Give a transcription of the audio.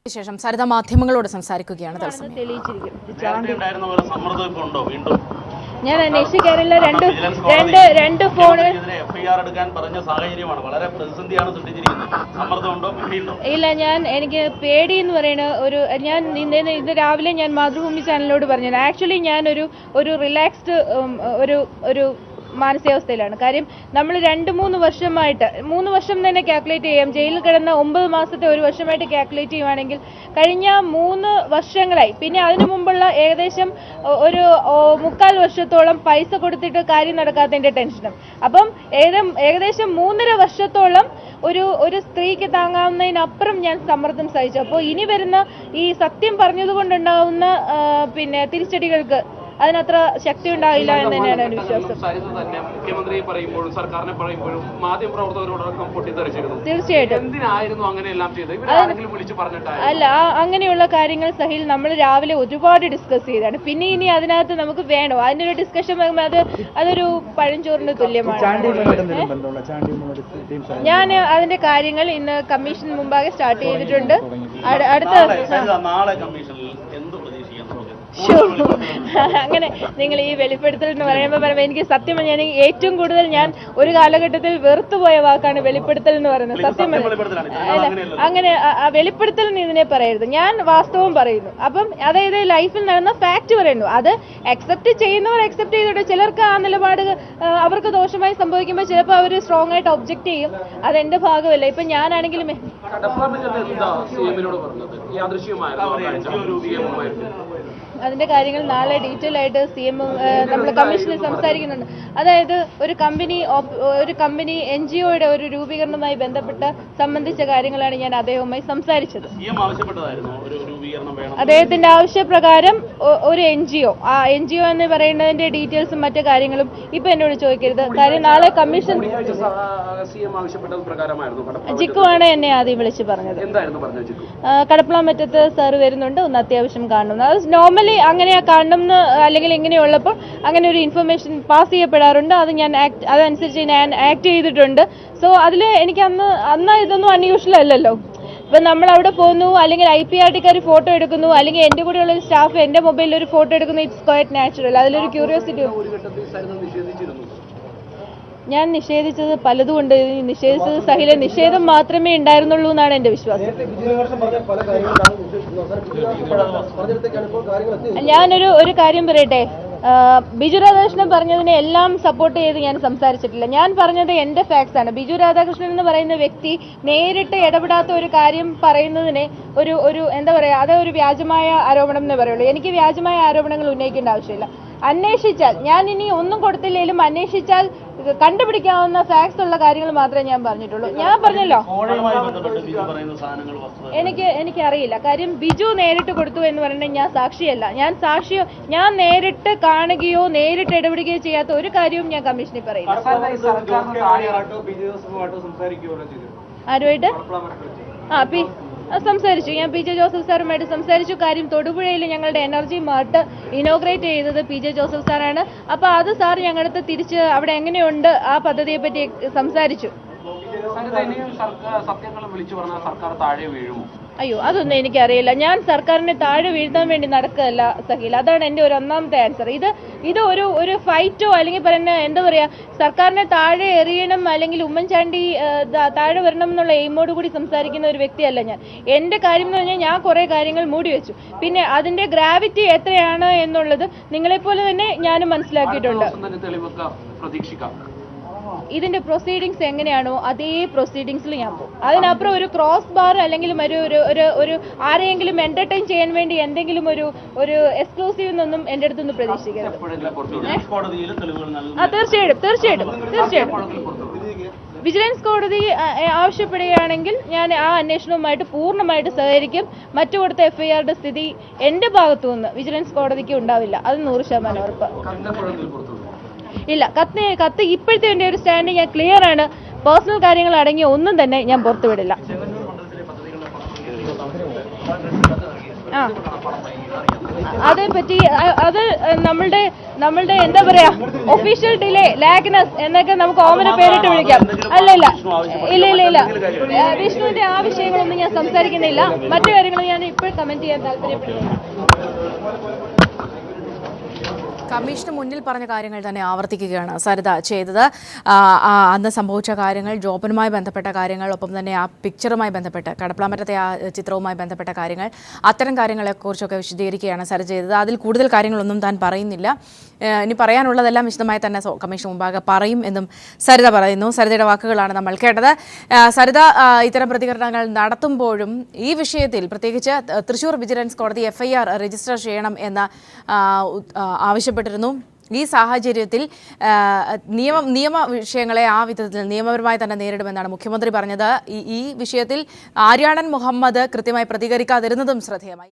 ശേഷം സരിത മാധ്യമങ്ങളോട് സംസാരിക്കുകയാണ്. ഞാൻ അന്വേഷിക്കാറില്ല. രണ്ട് ഫോണ് ഇല്ല. എനിക്ക് പേടി എന്ന് പറയുന്ന ഞാൻ ഇത് രാവിലെ ഞാൻ മാതൃഭൂമി ചാനലിനോട് പറഞ്ഞു. ആക്ച്വലി ഞാൻ ഒരു റിലാക്സ്ഡ് ഒരു മാനസികാവസ്ഥയിലാണ്. കാര്യം നമ്മൾ 2-3 വർഷമായിട്ട് 3 വർഷം തന്നെ കാൽക്കുലേറ്റ് ചെയ്യാം. ജയിലിൽ കിടന്ന 9 മാസത്തെ 1 വർഷമായിട്ട് കാൽക്കുലേറ്റ് ചെയ്യുവാണെങ്കിൽ കഴിഞ്ഞ 3 വർഷങ്ങളായി, പിന്നെ അതിനു മുമ്പുള്ള ഏകദേശം ഒരു 3/4 വർഷത്തോളം പൈസ കൊടുത്തിട്ട് കാര്യം നടക്കാത്തതിന്റെ ടെൻഷനും. അപ്പം ഏകദേശം 3.5 വർഷത്തോളം ഒരു സ്ത്രീക്ക് താങ്ങാവുന്നതിനപ്പുറം ഞാൻ സമ്മർദ്ദം സഹിച്ചു. അപ്പോൾ ഇനി വരുന്ന ഈ സത്യം പറഞ്ഞതുകൊണ്ടുണ്ടാവുന്ന പിന്നെ തിരിച്ചടികൾക്ക് അതിനത്ര ശക്തി ഉണ്ടാവില്ല എന്ന് തന്നെയാണ് എൻ്റെ വിശ്വാസം. തീർച്ചയായിട്ടും. അല്ല, അങ്ങനെയുള്ള കാര്യങ്ങൾ സഹിൽ നമ്മൾ രാവിലെ ഒരുപാട് ഡിസ്കസ് ചെയ്താണ്. പിന്നെ ഇനി അതിനകത്ത് നമുക്ക് വേണോ അതിനൊരു ഡിസ്കഷൻ വരുമ്പോൾ അതൊരു പഴഞ്ചോറിന് തുല്യമാണ്. ഞാൻ അതിന്റെ കാര്യങ്ങൾ ഇന്ന് കമ്മീഷൻ മുമ്പാകെ സ്റ്റാർട്ട് ചെയ്തിട്ടുണ്ട്. അങ്ങനെ നിങ്ങൾ ഈ വെളിപ്പെടുത്തൽ എന്ന് പറയുമ്പോൾ എനിക്ക് സത്യം ഞാൻ ഏറ്റവും കൂടുതൽ ഞാൻ ഒരു കാലഘട്ടത്തിൽ വെറുത്തുപോയ വാക്കാണ് വെളിപ്പെടുത്തൽ എന്ന് പറയുന്നത്. സത്യം അങ്ങനെ വെളിപ്പെടുത്തൽ എന്ന് ഇതിനെ പറയരുത്. ഞാൻ വാസ്തവം പറയുന്നു. അപ്പം അതായത് ലൈഫിൽ നടന്ന ഫാക്ട് പറയുന്നു. അത് അക്സെപ്റ്റ് ചെയ്യുന്നവർ അക്സെപ്റ്റ് ചെയ്തോട്ടെ. ചിലർക്ക് ആ നിലപാട് അവർക്ക് ദോഷമായി സംഭവിക്കുമ്പോൾ ചിലപ്പോൾ അവർ സ്ട്രോങ് ആയിട്ട് ഒബ്ജക്ട് ചെയ്യും. അതെന്റെ ഭാഗമല്ല. ഇപ്പൊ ഞാനാണെങ്കിലും അതിന്റെ കാര്യങ്ങൾ നാളെ ഡീറ്റെയിൽ ആയിട്ട് CM നമ്മൾ കമ്മീഷനിൽ സംസാരിക്കുന്നുണ്ട്. അതായത് ഒരു കമ്പനി NGOയുടെ ഒരു രൂപീകരണവുമായി ബന്ധപ്പെട്ട സംബന്ധിച്ച കാര്യങ്ങളാണ് ഞാൻ അദ്ദേഹവുമായി സംസാരിച്ചത്. അദ്ദേഹത്തിന്റെ ആവശ്യപ്രകാരം ഒരു NGO, ആ NGO എന്ന് പറയുന്നതിന്റെ ഡീറ്റെയിൽസും മറ്റു കാര്യങ്ങളും ഇപ്പൊ എന്നോട് ചോദിക്കരുത്. കാര്യം നാളെ കമ്മീഷൻ ജിക്കു ആണ് എന്നെ ആദ്യം വിളിച്ച് പറഞ്ഞത്. കടപ്പളാമറ്റത്ത് സാർ വരുന്നുണ്ട്, ഒന്ന് അത്യാവശ്യം കാണണം. അത് നോർമലി അങ്ങനെയാ കാണണമെന്ന് അല്ലെങ്കിൽ ഇങ്ങനെയുള്ളപ്പോൾ അങ്ങനെ ഒരു ഇൻഫർമേഷൻ പാസ് ചെയ്യപ്പെടാറുണ്ട്. അതനുസരിച്ച് ഞാൻ ആക്ട് ചെയ്തിട്ടുണ്ട്. സോ അതിൽ എനിക്ക് അന്ന് ഇതൊന്നും അൺയൂഷ്വൽ അല്ലല്ലോ. ഇപ്പം നമ്മൾ അവിടെ പോകുന്നു, അല്ലെങ്കിൽ IPRTക്കാർ ഫോട്ടോ എടുക്കുന്നു, അല്ലെങ്കിൽ എൻ്റെ കൂടെയുള്ള ഒരു സ്റ്റാഫ് എൻ്റെ മൊബൈലിൽ ഒരു ഫോട്ടോ എടുക്കുന്നു. It's quiet natural. അതിലൊരു ക്യൂരിയോസിറ്റി. ഞാൻ നിഷേധിച്ചത് പലതും ഉണ്ട്. നിഷേധിച്ചത് സഹിലെ നിഷേധം മാത്രമേ ഉണ്ടായിരുന്നുള്ളൂ എന്നാണ് എൻ്റെ വിശ്വാസം. ഞാനൊരു കാര്യം പറയട്ടെ. ബിജു രാധാകൃഷ്ണൻ പറഞ്ഞതിനെ എല്ലാം സപ്പോർട്ട് ചെയ്ത് ഞാൻ സംസാരിച്ചിട്ടില്ല. ഞാൻ പറഞ്ഞത് എൻ്റെ ഫാക്ട്സ് ആണ്. ബിജു രാധാകൃഷ്ണൻ എന്ന് പറയുന്ന വ്യക്തി നേരിട്ട് ഇടപെടാത്ത ഒരു കാര്യം പറയുന്നതിനെ ഒരു എന്താ പറയുക, അതൊരു വ്യാജമായ ആരോപണം എന്നേ പറയുള്ളൂ. എനിക്ക് വ്യാജമായ ആരോപണങ്ങൾ ഉന്നയിക്കേണ്ട ആവശ്യമില്ല. അന്വേഷിച്ചാൽ, ഞാൻ ഇനി ഒന്നും കൊടുത്തില്ലെങ്കിലും അന്വേഷിച്ചാൽ കണ്ടുപിടിക്കാവുന്ന ഫാക്ട്സ് ഉള്ള കാര്യങ്ങൾ മാത്രമേ ഞാൻ പറഞ്ഞിട്ടുള്ളൂ. ഞാൻ പറഞ്ഞല്ലോ, എനിക്കറിയില്ല. കാര്യം ബിജു നേരിട്ട് കൊടുത്തു എന്ന് പറയുന്നത് ഞാൻ സാക്ഷിയല്ല. ഞാൻ നേരിട്ട് കാണുകയോ നേരിട്ട് ഇടപെടുകയോ ചെയ്യാത്ത ഒരു കാര്യവും ഞാൻ കമ്മീഷനിൽ പറയില്ല. ആരുമായിട്ട് സംസാരിച്ചു. ഞാൻ PJ ജോസഫ് സാറുമായിട്ട് സംസാരിച്ചു. കാര്യം തൊടുപുഴയിൽ ഞങ്ങളുടെ എനർജി മാർട്ട് ഇനോഗ്രേറ്റ് ചെയ്തത് PJ ജോസഫ് സാറാണ്. അപ്പൊ അത് സാർ ഞങ്ങളുടെ തിരിച്ച് അവിടെ എങ്ങനെയുണ്ട് ആ പദ്ധതിയെ പറ്റി സംസാരിച്ചു. അയ്യോ, അതൊന്നും എനിക്കറിയില്ല. ഞാൻ സർക്കാരിനെ താഴെ വീഴ്ത്താൻ വേണ്ടി നടക്കുകയല്ല സഹീൽ. അതാണ് എൻ്റെ ഒരു ഒന്നാമത്തെ ആൻസർ. ഇത് ഒരു ഫൈറ്റോ അല്ലെങ്കിൽ പറയുന്ന എന്താ പറയാ, സർക്കാരിനെ താഴെ എറിയണം അല്ലെങ്കിൽ ഉമ്മൻചാണ്ടി താഴെ വരണം എന്നുള്ള എയിമോട് കൂടി സംസാരിക്കുന്ന ഒരു വ്യക്തിയല്ല ഞാൻ. എൻ്റെ കാര്യം എന്ന് പറഞ്ഞാൽ ഞാൻ കുറെ കാര്യങ്ങൾ മൂടി വെച്ചു. പിന്നെ അതിന്റെ ഗ്രാവിറ്റി എത്രയാണ് എന്നുള്ളത് നിങ്ങളെപ്പോലെ തന്നെ ഞാനും മനസ്സിലാക്കിയിട്ടുണ്ട്. ഇതിന്റെ പ്രൊസീഡിങ്സ് എങ്ങനെയാണോ അതേ പ്രൊസീഡിങ്സിൽ ഞാൻ പോകും. അതിനപ്പുറം ഒരു ക്രോസ് ബാർ അല്ലെങ്കിൽ ഒരു ആരെയെങ്കിലും എന്റർടൈൻ ചെയ്യാൻ വേണ്ടി എന്തെങ്കിലും ഒരു എക്സ്ക്ലൂസീവ് എന്നൊന്നും എൻ്റെ അടുത്തൊന്നും പ്രതീക്ഷിക്കരുത്. തീർച്ചയായിട്ടും വിജിലൻസ് കോടതി ആവശ്യപ്പെടുകയാണെങ്കിൽ ഞാൻ ആ അന്വേഷണവുമായിട്ട് പൂർണ്ണമായിട്ട് സഹകരിക്കും. മറ്റു കൊടുത്ത FIRയുടെ സ്ഥിതി എൻ്റെ ഭാഗത്തുനിന്ന് വിജിലൻസ് കോടതിക്ക് ഉണ്ടാവില്ല. അത് 100% ഉറപ്പ്. ഇല്ല, കത്ത് ഇപ്പോഴത്തെ എൻ്റെ ഒരു സ്റ്റാൻഡ് ഞാൻ ക്ലിയർ ആണ്. പേഴ്സണൽ കാര്യങ്ങൾ അടങ്ങിയ ഒന്നും തന്നെ ഞാൻ പുറത്തുവിടില്ല. ആ അതേപറ്റി അത് നമ്മളുടെ എന്താ പറയാ ഒഫീഷ്യൽ ഡിലേ ലാഗ്നസ് എന്നൊക്കെ നമുക്ക് ഓമന പേരിട്ട് വിളിക്കാം. ഇല്ല വിഷ്ണുവിന്റെ ആ വിഷയങ്ങളൊന്നും ഞാൻ സംസാരിക്കുന്നില്ല. മറ്റു കാര്യങ്ങൾ ഞാൻ ഇപ്പോൾ കമന്റ് ചെയ്യാൻ താല്പര്യപ്പെടുന്നു. കമ്മീഷന് മുന്നിൽ പറഞ്ഞ കാര്യങ്ങൾ തന്നെ ആവർത്തിക്കുകയാണ് സരിത ചെയ്തത്. അന്ന് സംഭവിച്ച കാര്യങ്ങൾ, ജോബിനുമായി ബന്ധപ്പെട്ട കാര്യങ്ങൾ, ഒപ്പം തന്നെ ആ പിക്ചറുമായി ബന്ധപ്പെട്ട് കടപ്പളാമറ്റത്തെ ആ ചിത്രവുമായി ബന്ധപ്പെട്ട കാര്യങ്ങൾ, അത്തരം കാര്യങ്ങളെക്കുറിച്ചൊക്കെ വിശദീകരിക്കുകയാണ് സരിത ചെയ്തത്. അതിൽ കൂടുതൽ കാര്യങ്ങളൊന്നും താൻ പറയുന്നില്ല. ഇനി പറയാനുള്ളതെല്ലാം വിശദമായി തന്നെ കമ്മീഷൻ മുമ്പാകെ പറയും എന്നും സരിത പറയുന്നു. സരിതയുടെ വാക്കുകളാണ് നമ്മൾ കേട്ടത്. സരിത ഇത്തരം പ്രതികരണങ്ങൾ നടത്തുമ്പോഴും ഈ വിഷയത്തിൽ പ്രത്യേകിച്ച് തൃശൂർ വിജിലൻസ് കോടതി FIR രജിസ്റ്റർ ചെയ്യണം എന്ന് ആവശ്യപ്പെട്ടിരുന്നു. ഈ സാഹചര്യത്തിൽ നിയമ വിഷയങ്ങളെ ആ വിധത്തിൽ നിയമപരമായി തന്നെ നേരിടുമെന്നാണ് മുഖ്യമന്ത്രി പറഞ്ഞത്. ഈ വിഷയത്തിൽ ആര്യാടൻ മുഹമ്മദ് കൃത്യമായി പ്രതികരിക്കാതിരുന്നതും ശ്രദ്ധേയമായി.